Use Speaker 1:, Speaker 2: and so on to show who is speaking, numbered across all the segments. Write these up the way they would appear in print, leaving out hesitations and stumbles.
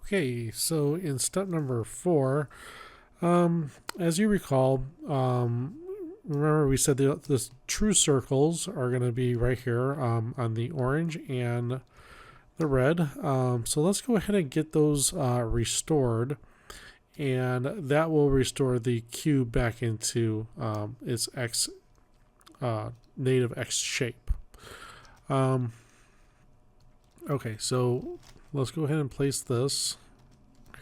Speaker 1: Okay, so in step number 4, as you recall, remember we said the true circles are going to be right here on the orange and the red. So let's go ahead and get those restored, and that will restore the cube back into its X native X shape. Okay, so let's go ahead and place this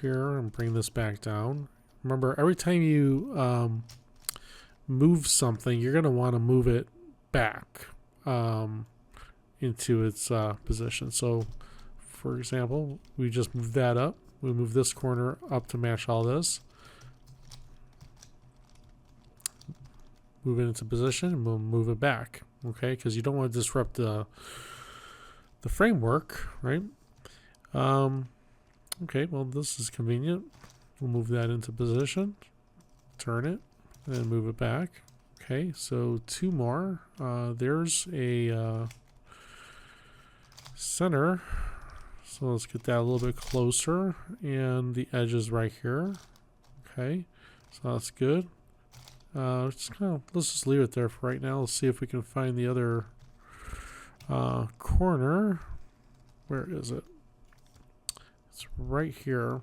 Speaker 1: here and bring this back down. Remember, every time you move something, you're going to want to move it back into its position. So, for example, we just moved that up. We move this corner up to match all this. Move it into position, and we'll move it back. Okay, because you don't want to disrupt the framework, right? Okay, well, this is convenient. We'll move that into position, turn it, and move it back. Okay, so 2 more. There's a center. So let's get that a little bit closer. And the edge is right here. Okay, so that's good. Let's just leave it there for right now. Let's see if we can find the other corner. Where is it? It's right here.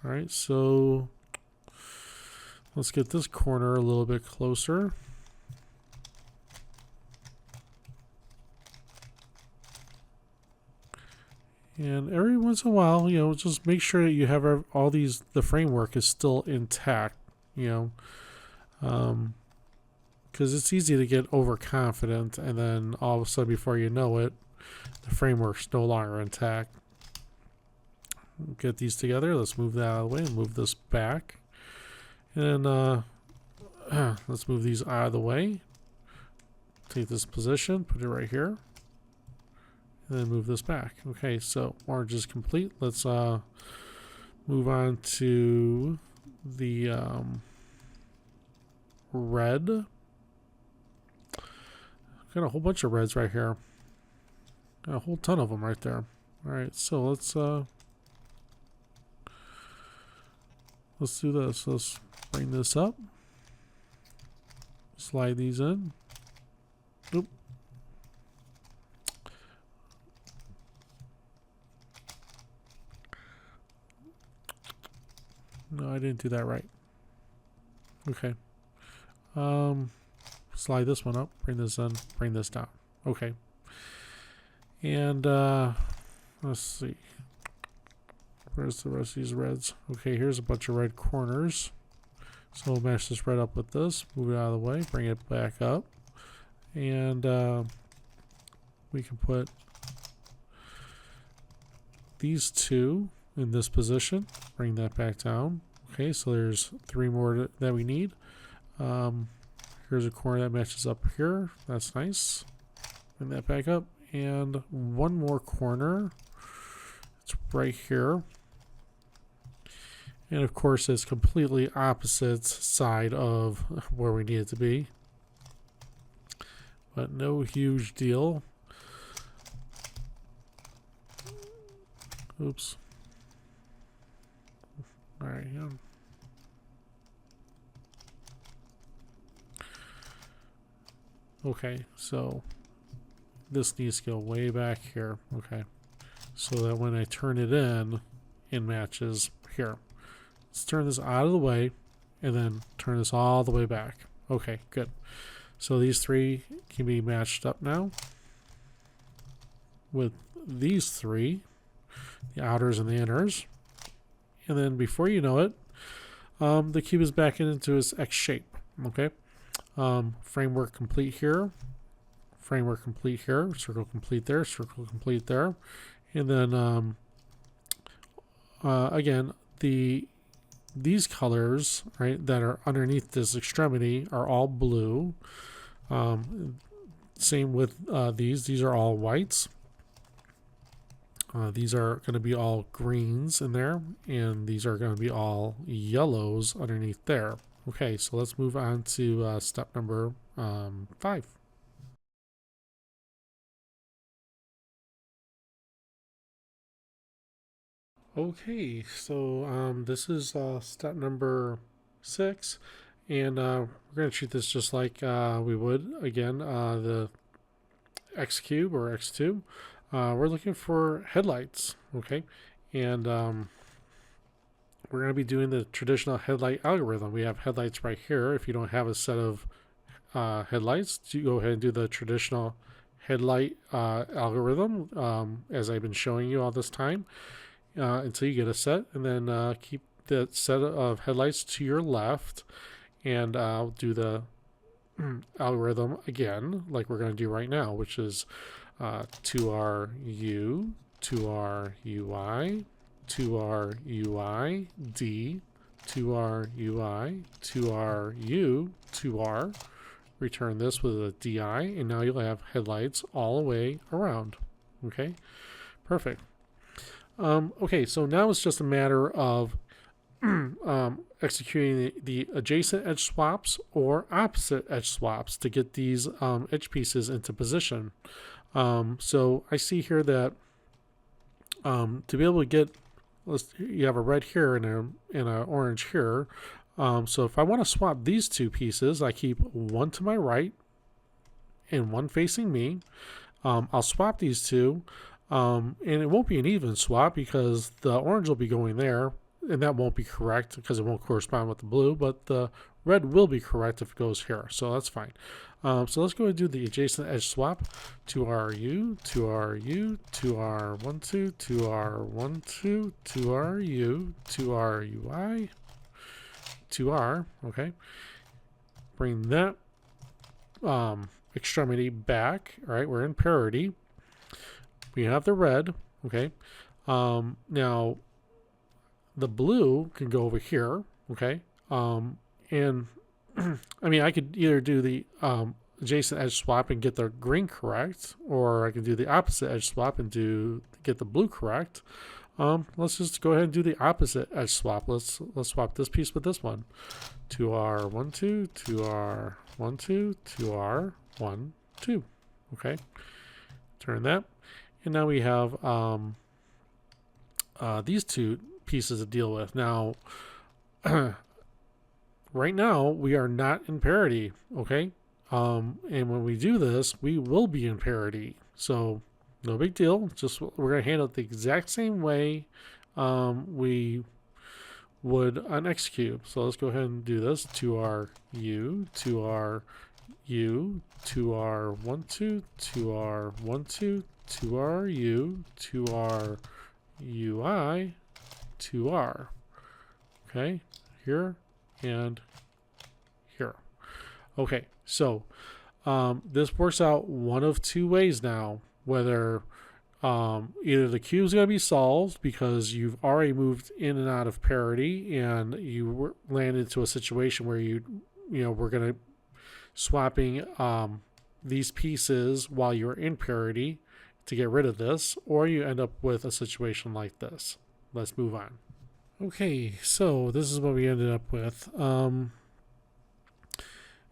Speaker 1: All right, so let's get this corner a little bit closer. And every once in a while, just make sure that you have all these, the framework is still intact, because it's easy to get overconfident, and then all of a sudden, before you know it, the framework's no longer intact. Get these together. Let's move that out of the way and move this back. And let's move these out of the way. Take this position, put it right here, and then move this back. Okay, so orange is complete. Let's move on to the red. Got a whole bunch of reds right here. Got a whole ton of them right there. All right, so let's do this. Let's bring this up. Slide these in. Oop. No, I didn't do that right. Okay. Slide this one up, bring this in, bring this down. Okay. And let's see. Where's the rest of these reds? Okay, here's a bunch of red corners. So we'll match this red up with this, move it out of the way, bring it back up. And we can put these 2 in this position, bring that back down. Okay, so there's 3 more that we need. Here's a corner that matches up here. That's nice. Bring that back up. And 1 more corner. It's right here. And of course, it's completely opposite side of where we need it to be. But no huge deal. Oops. All right. Yeah. Okay, so this needs to go way back here. Okay, so that when I turn it in, it matches here. Let's turn this out of the way and then turn this all the way back. Okay, good. So these 3 can be matched up now with these 3, the outers and the inners. And then before you know it, the cube is back into its X shape. Okay. Framework complete here, framework complete here, circle complete there, circle complete there. And then again, these colors, right, that are underneath this extremity are all blue. Same with these are all whites. These are going to be all greens in there, and these are going to be all yellows underneath there. Okay, so let's move on to step number 5. Okay, so this is step number 6, and we're going to treat this just like we would, again, the X cube or X2. We're looking for headlights, okay? And we're going to be doing the traditional headlight algorithm. We have headlights right here. If you don't have a set of headlights, you go ahead and do the traditional headlight algorithm as I've been showing you all this time until you get a set, and then keep the set of headlights to your left, and I'll do the algorithm again like we're going to do right now, which is 2RU, 2RUI, 2RUI, D, 2RUI, 2RU, 2R. Return this with a DI, and now you'll have headlights all the way around. Okay, perfect. Okay, so now it's just a matter of executing the adjacent edge swaps or opposite edge swaps to get these edge pieces into position. So I see here that to be able to get, you have a red here and an orange here. So if I want to swap these two pieces, I keep one to my right and one facing me. I'll swap these two, and it won't be an even swap because the orange will be going there, and that won't be correct because it won't correspond with the blue, but the red will be correct if it goes here, so that's fine. So let's go and do the adjacent edge swap. 2RU, 2RU, 2R12, 2R12, 2RU, 2RUI, 2R, okay. Bring that extremity back, all right, we're in parity. We have the red, okay. Now, the blue can go over here, okay. And I mean, I could either do the adjacent edge swap and get the green correct, or I can do the opposite edge swap and get the blue correct. Let's just go ahead and do the opposite edge swap. Let's swap this piece with this one. 2R12, 2R12, 2R12. Okay. Turn that. And now we have these two pieces to deal with. Now, right now, we are not in parity, okay? And when we do this, we will be in parity. So, no big deal. Just we're going to handle it the exact same way we would on X cube. So let's go ahead and do this. 2RU, 2RU, 2R12, 2R12, 2RU, 2RUI, 2R. Okay, here and here. Okay, so this works out one of two ways now. Whether either the cube is going to be solved because you've already moved in and out of parity, and you land into a situation where we're going to swapping these pieces while you're in parity to get rid of this, or you end up with a situation like this. Let's move on. Okay, so this is what we ended up with.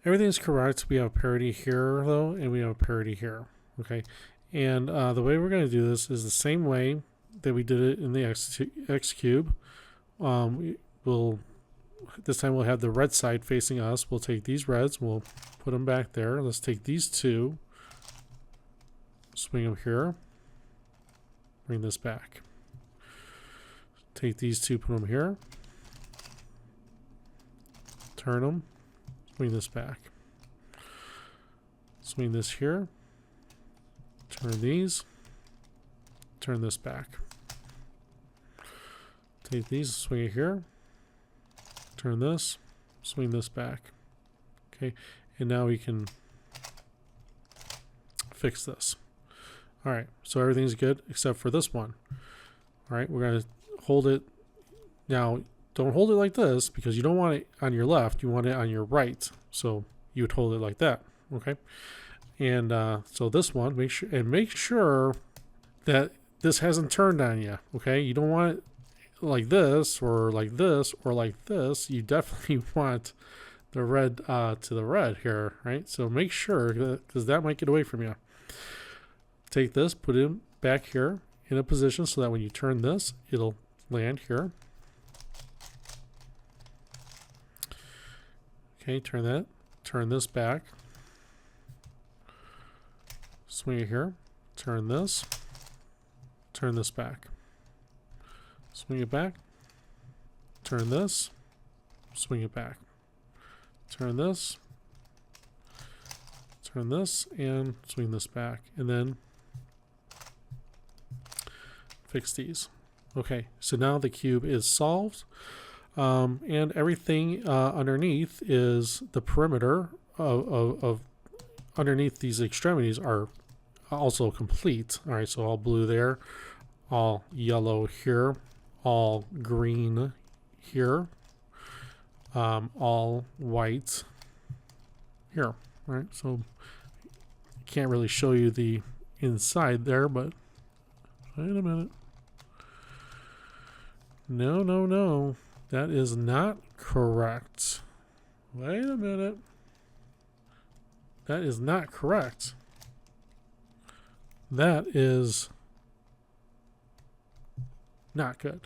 Speaker 1: Everything's correct. We have parity here, though, and we have parity here. Okay, and the way we're going to do this is the same way that we did it in the X cube. This time we'll have the red side facing us. We'll take these reds, we'll put them back there. Let's take these two, swing them here, bring this back. Take these two, put them here, turn them, swing this back. Swing this here, turn these, turn this back. Take these, swing it here, turn this, swing this back. Okay, and now we can fix this. All right, so everything's good except for this one. All right, we're going to hold it. Now, don't hold it like this because you don't want it on your left. You want it on your right. So you would hold it like that. Okay, and so this one, make sure that this hasn't turned on you. Okay, you don't want it like this or like this or like this. You definitely want the red to the red here, right? So make sure, because that might get away from you. Take this, put it back here in a position so that when you turn this, it'll land here. Okay, turn this back. Swing it here. Turn this back. Swing it back. Turn this. Swing it back. Turn this, and swing this back. And then fix these. Okay, so now the cube is solved. And everything underneath is the perimeter of underneath these extremities are also complete. All right, so all blue there, all yellow here, all green here, all white here. Right, so can't really show you the inside there, but wait a minute. No, that is not correct. Wait a minute. That is not correct. That is not good.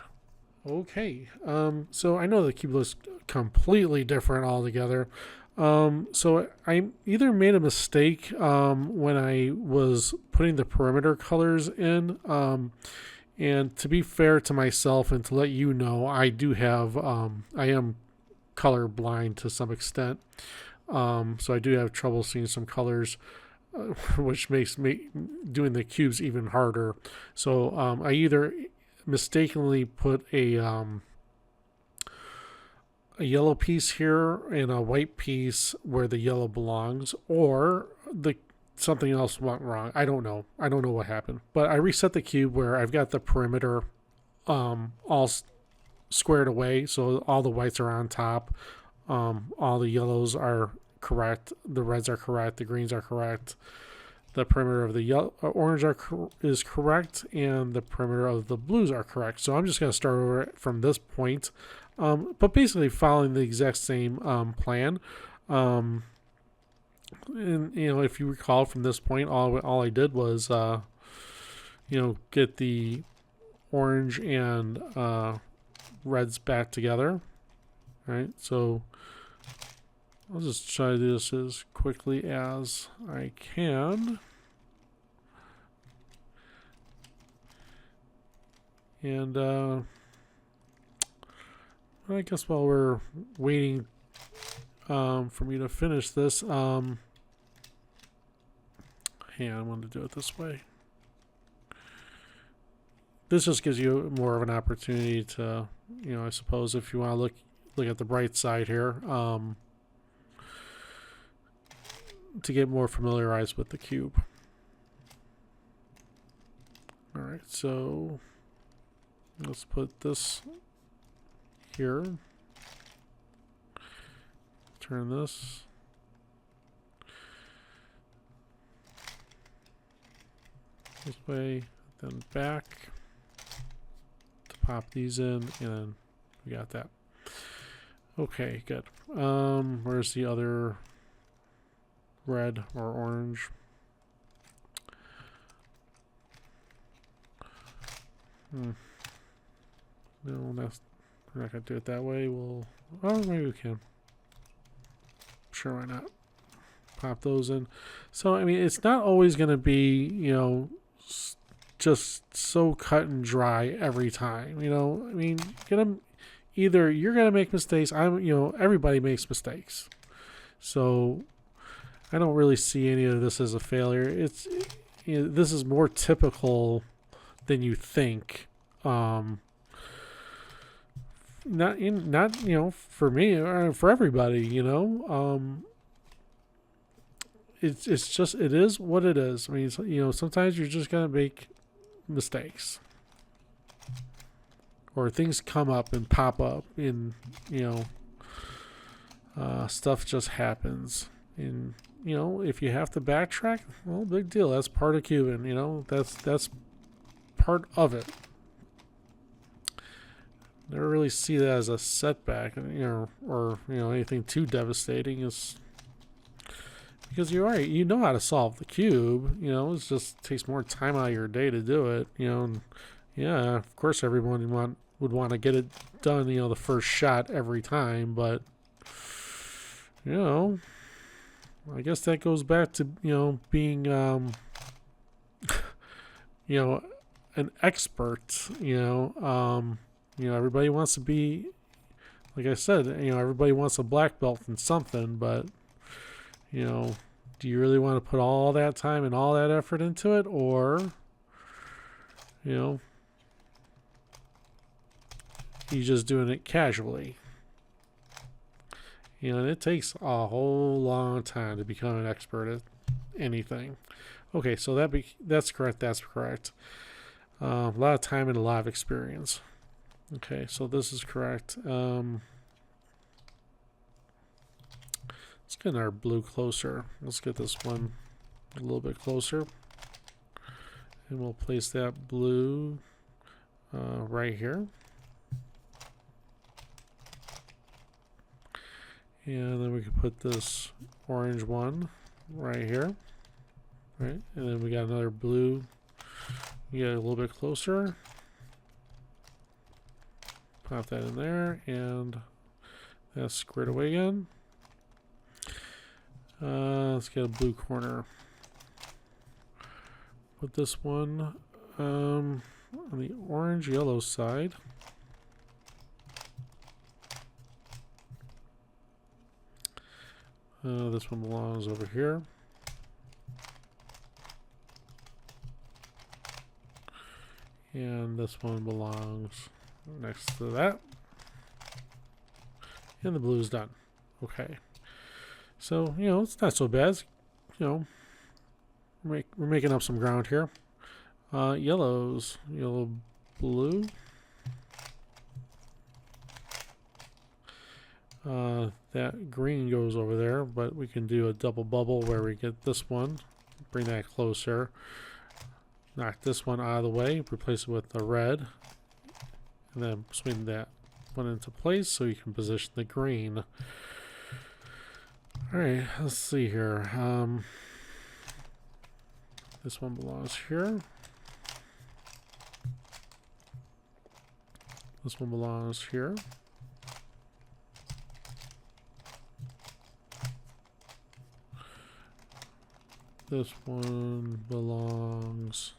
Speaker 1: Okay, so I know the cube looks completely different altogether. So I either made a mistake when I was putting the perimeter colors in, and to be fair to myself and to let you know, I do have I am color blind to some extent, so I do have trouble seeing some colors, which makes me doing the cubes even harder. So I either mistakenly put a yellow piece here and a white piece where the yellow belongs, or something else went wrong. I don't know what happened, but I reset the cube where I've got the perimeter all squared away, so all the whites are on top, all the yellows are correct, the reds are correct, the greens are correct, the perimeter of the orange is correct, and the perimeter of the blues are correct. So I'm just going to start over from this point, but basically following the exact same plan. And if you recall from this point, all I did was get the orange and reds back together. Right, so I'll just try to do this as quickly as I can. And I guess while we're waiting for me to finish this, hey, I wanted to do it this way. This just gives you more of an opportunity to, I suppose if you want to look at the bright side here, to get more familiarized with the cube. All right, so let's put this here. Turn this. This way, then back to pop these in, and we got that. Okay, good. Where's the other red or orange? No, we're not gonna do it that way. Maybe we can. Sure, why not? Pop those in. So I mean, it's not always gonna be just so cut and dry every time. I mean, you're gonna make mistakes. Everybody makes mistakes. So I don't really see any of this as a failure. This is more typical than you think. Not for me or for everybody. It's just, it is what it is. I mean, sometimes you're just gonna make mistakes, or things come up and pop up, and stuff just happens. And if you have to backtrack, well, big deal. That's part of cubing. That's part of it. Never really see that as a setback, or anything too devastating. Is because you're right. You know how to solve the cube. It just takes more time out of your day to do it. And yeah, of course, everyone would want to get it done, the first shot every time, but I guess that goes back to being an expert. Everybody wants to be, like I said, everybody wants a black belt in something, but do you really want to put all that time and all that effort into it, or you just doing it casually? And it takes a whole long time to become an expert at anything. Okay, so that's correct. That's correct. A lot of time and a lot of experience. Okay, so this is correct. Let's get our blue closer. Let's get this one a little bit closer. And we'll place that blue right here. And then we can put this orange one right here. Right? And then we got another blue. Get a little bit closer. Pop that in there, and that's squared away again. Let's get a blue corner. Put this one on the orange-yellow side. This one belongs over here. And this one belongs next to that. And the blue is done. Okay. So, it's not so bad. We're making up some ground here. Yellows. Yellow, blue. That green goes over there, but we can do a double bubble where we get this one. Bring that closer. Knock this one out of the way. Replace it with the red. And then swing that one into place so you can position the green. Alright, let's see here. This one belongs here. This one belongs here. This one belongs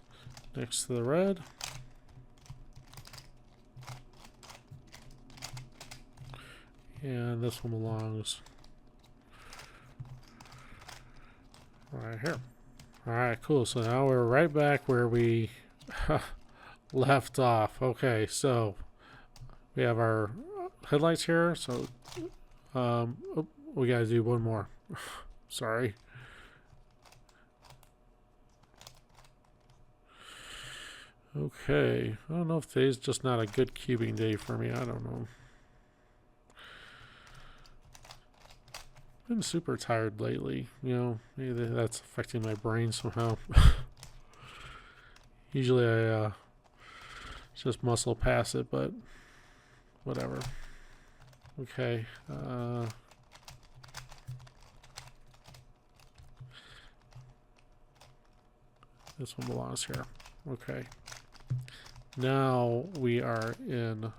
Speaker 1: next to the red. And this one belongs right here. Alright, cool. So now we're right back where we left off. Okay, so we have our headlights here. So we got to do one more. Sorry. Okay, I don't know if today's just not a good cubing day for me. I don't know. Been super tired lately. Maybe that's affecting my brain somehow. Usually I just muscle past it, but whatever. Okay. This one belongs here. Okay. Now we are in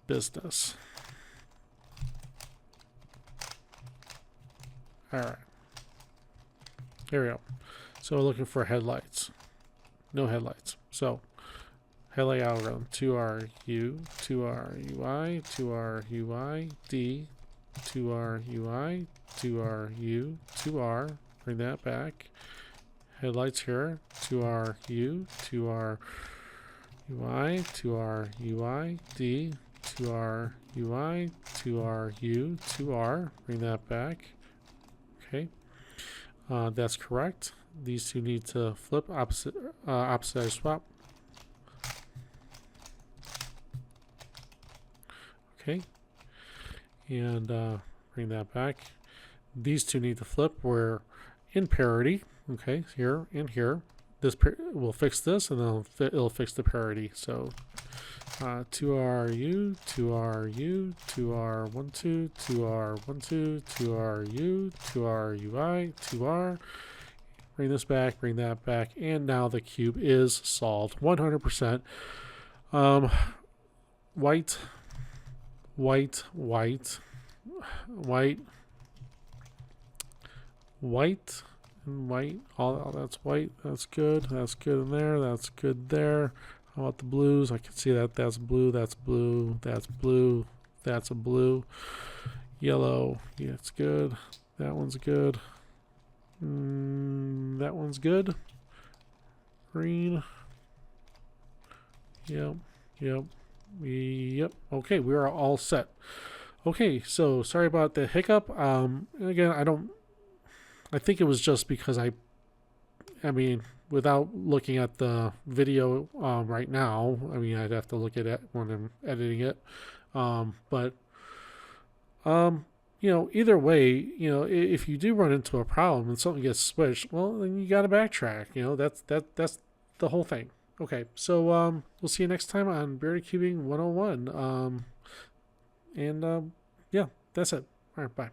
Speaker 1: business. Alright. Here we go. So we're looking for headlights. No headlights. So headlight algorithm. 2RU, 2RUI, 2RUI, D, 2RUI, 2RU, 2R. Bring that back. Headlights here. 2RU, 2RUI, 2RUI, D, 2RUI, 2RU, 2R. Bring that back. Okay, that's correct. These two need to flip opposite swap. Okay, and bring that back. These two need to flip. We're in parity. Okay, here and here. This will fix this, and then it'll fix the parity. So 2RU, 2RU, 2R12, 2R12, 2RU, 2RUI, 2R. Bring this back, bring that back, and now the cube is solved 100%. white, white, white, white, white, and white. All that's white. That's good. That's good in there. That's good there. How about the blues? I can see that. That's blue. That's blue. That's blue. That's a blue. Yellow. Yeah, it's good. That one's good. That one's good. Green. Yep. Yep. Yep. Okay, we are all set. Okay, so sorry about the hiccup. Again, I think it was just because I mean, without looking at the video right now, I mean, I'd have to look at it when I'm editing it. But you know, either way, you know, if you do run into a problem and something gets switched, well, then you got to backtrack. You know, that's the whole thing. Okay, so we'll see you next time on Bearded Cubing 101. And yeah, that's it. All right, bye.